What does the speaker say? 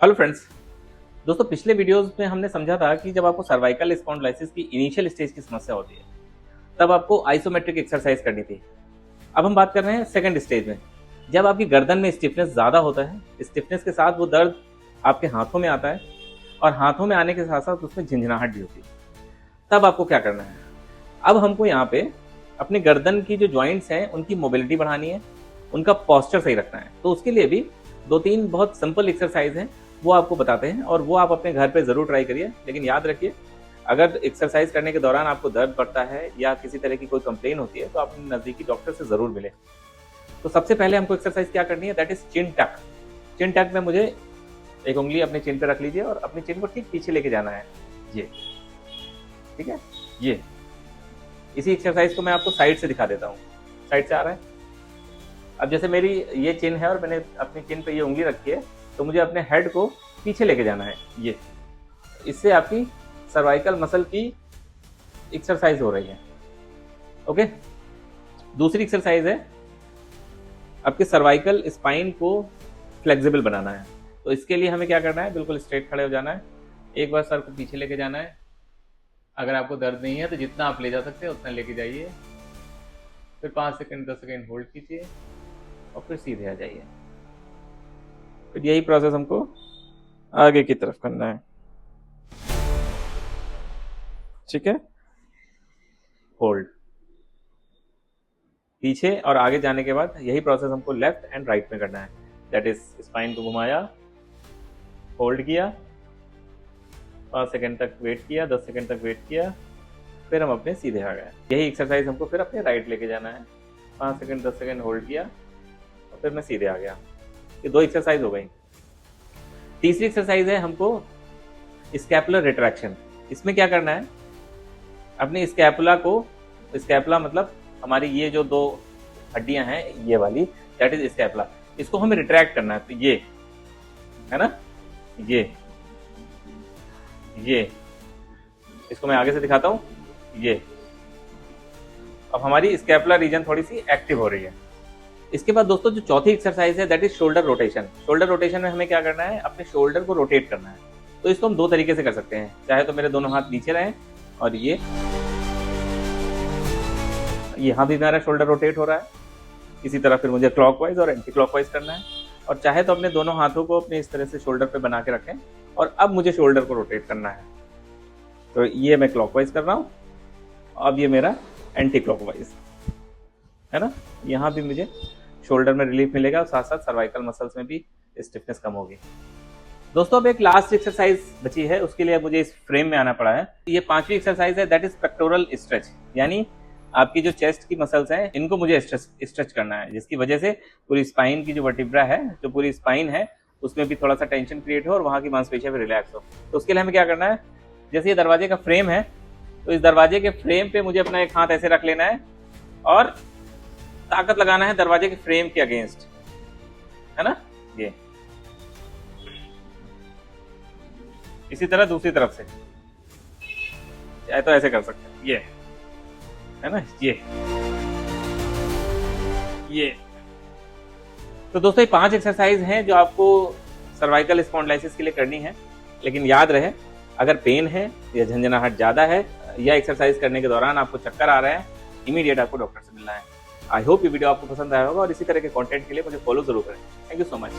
Hello friends. दोस्तों, पिछले videos में हमने समझा था कि जब आपको सर्वाइकल स्पॉन्डिलोसिस की इनिशियल स्टेज की समस्या होती है तब आपको आइसोमेट्रिक एक्सरसाइज करनी थी। अब हम बात कर रहे हैं सेकंड स्टेज में, जब आपकी गर्दन में स्टिफनेस ज़्यादा होता है, स्टिफनेस के साथ वो दर्द आपके हाथों में आता है और हाथों में आने के साथ साथ उसमें झंझनाहट भी होती है। तब आपको क्या करना है? अब हमको यहाँ पे अपनी गर्दन की जो जॉइंट्स हैं उनकी मोबिलिटी बढ़ानी है, उनका पोस्चर सही रखना है। तो उसके लिए भी 2-3 बहुत सिंपल एक्सरसाइज हैं, वो आपको बताते हैं और वो आप अपने घर पे ज़रूर ट्राई करिए। लेकिन याद रखिए, अगर एक्सरसाइज करने के दौरान आपको दर्द बढ़ता है या किसी तरह की कोई कंप्लेन होती है तो आप अपने नज़दीकी डॉक्टर से ज़रूर मिलें। तो सबसे पहले हमको एक्सरसाइज क्या करनी है, दैट इज़ चिन टक। चिन टक में मुझे एक उंगली अपने चिन पे रख लीजिए और अपनी चिन को ठीक पीछे लेके जाना है, ये ठीक है। ये इसी एक्सरसाइज को मैं आपको साइड से दिखा देता हूँ। साइड से आ रहा है। अब जैसे मेरी ये चिन है और मैंने अपनी चिन पे ये उंगली रखी है, तो मुझे अपने हेड को पीछे लेके जाना है। ये इससे आपकी सर्वाइकल मसल की एक्सरसाइज हो रही है। ओके। दूसरी एक्सरसाइज है, आपके सर्वाइकल स्पाइन को फ्लेक्सिबल बनाना है। तो इसके लिए हमें क्या करना है, बिल्कुल स्ट्रेट खड़े हो जाना है, एक बार सर को पीछे लेके जाना है। अगर आपको दर्द नहीं है तो जितना आप ले जा सकते हैं उतना लेके जाइए, फिर 5 सेकंड 10 सेकंड होल्ड कीजिए और फिर सीधे आ जाइए। फिर यही प्रोसेस हमको आगे की तरफ करना है, ठीक है। होल्ड, पीछे और आगे जाने के बाद यही प्रोसेस हमको लेफ्ट एंड राइट में करना है। दैट इज स्पाइन को घुमाया, होल्ड किया, 5 सेकंड तक वेट किया, 10 सेकंड तक वेट किया, फिर हम अपने सीधे आ गए। यही एक्सरसाइज हमको फिर अपने राइट लेके जाना है, 5 सेकंड 10 सेकंड होल्ड किया और फिर मैं सीधे आ गया। ये 2 एक्सरसाइज हो गई। तीसरी एक्सरसाइज है हमको स्कैपुलर रिट्रैक्शन। इसमें क्या करना है, अपनी स्कैपुला को, स्कैपुला मतलब हमारी ये जो 2 हड्डियां हैं ये वाली, दैट इज स्कैपुला, इसको हमें रिट्रैक्ट करना है। तो ये है ना, ये इसको मैं आगे से दिखाता हूं। ये अब हमारी स्कैपुला रीजन थोड़ी सी एक्टिव हो रही है। इसके बाद दोस्तों जो चौथी एक्सरसाइज है that is shoulder rotation. Shoulder rotation में हमें क्या करना है, अपने शोल्डर को रोटेट करना है। तो इसको हम 2 तरीके से कर सकते हैं, चाहे तो मेरे दोनों हाथ नीचे रहें और ये यहाँ भी मेरा शोल्डर रोटेट हो रहा है, इसी तरह फिर मुझे क्लॉकवाइज और एंटी क्लॉकवाइज करना है। और चाहे तो अपने दोनों हाथों को अपने इस तरह से शोल्डर पे बना के रखें और अब मुझे शोल्डर को रोटेट करना है। तो ये मैं क्लॉकवाइज कर रहा हूँ, अब ये मेरा एंटी क्लॉकवाइज है ना। यहाँ भी मुझे शोल्डर में रिलीफ मिलेगा और साथ साथ सर्वाइकल मसल्स में भी स्टिफनेस कम होगी। दोस्तों, अब एक लास्ट एक्सरसाइज बची है, उसके लिए मुझे इस फ्रेम में आना पड़ा है। ये 5वीं एक्सरसाइज है, दैट इज पेक्टोरल स्ट्रेच। यानी आपकी जो चेस्ट की मसल्स हैं इनको मुझे स्ट्रेच करना है, जिसकी वजह से पूरी स्पाइन की जो वर्टिब्रा है, जो पूरी स्पाइन है, उसमें भी थोड़ा सा टेंशन क्रिएट हो और वहाँ की मांसपेशियां भी रिलैक्स हो। तो उसके लिए हमें क्या करना है, जैसे ये दरवाजे का फ्रेम है, तो इस दरवाजे के फ्रेम पे मुझे अपना एक हाथ ऐसे रख लेना है और ताकत लगाना है दरवाजे के फ्रेम के अगेंस्ट, है ना। ये इसी तरह दूसरी तरफ से चाहे तो ऐसे कर सकते हैं, ये है ना, ये। तो दोस्तों, ये 5 एक्सरसाइज हैं जो आपको सर्वाइकल स्पॉन्डिलाइसिस के लिए करनी है। लेकिन याद रहे, अगर पेन है या झंझनाहट ज्यादा है या एक्सरसाइज करने के दौरान आपको चक्कर आ रहे हैं, इमीडिएट आपको डॉक्टर से मिलना है। आई होप ये वीडियो आपको पसंद आया होगा और इसी तरह के कंटेंट के लिए मुझे फॉलो जरूर करें। Thank you so much.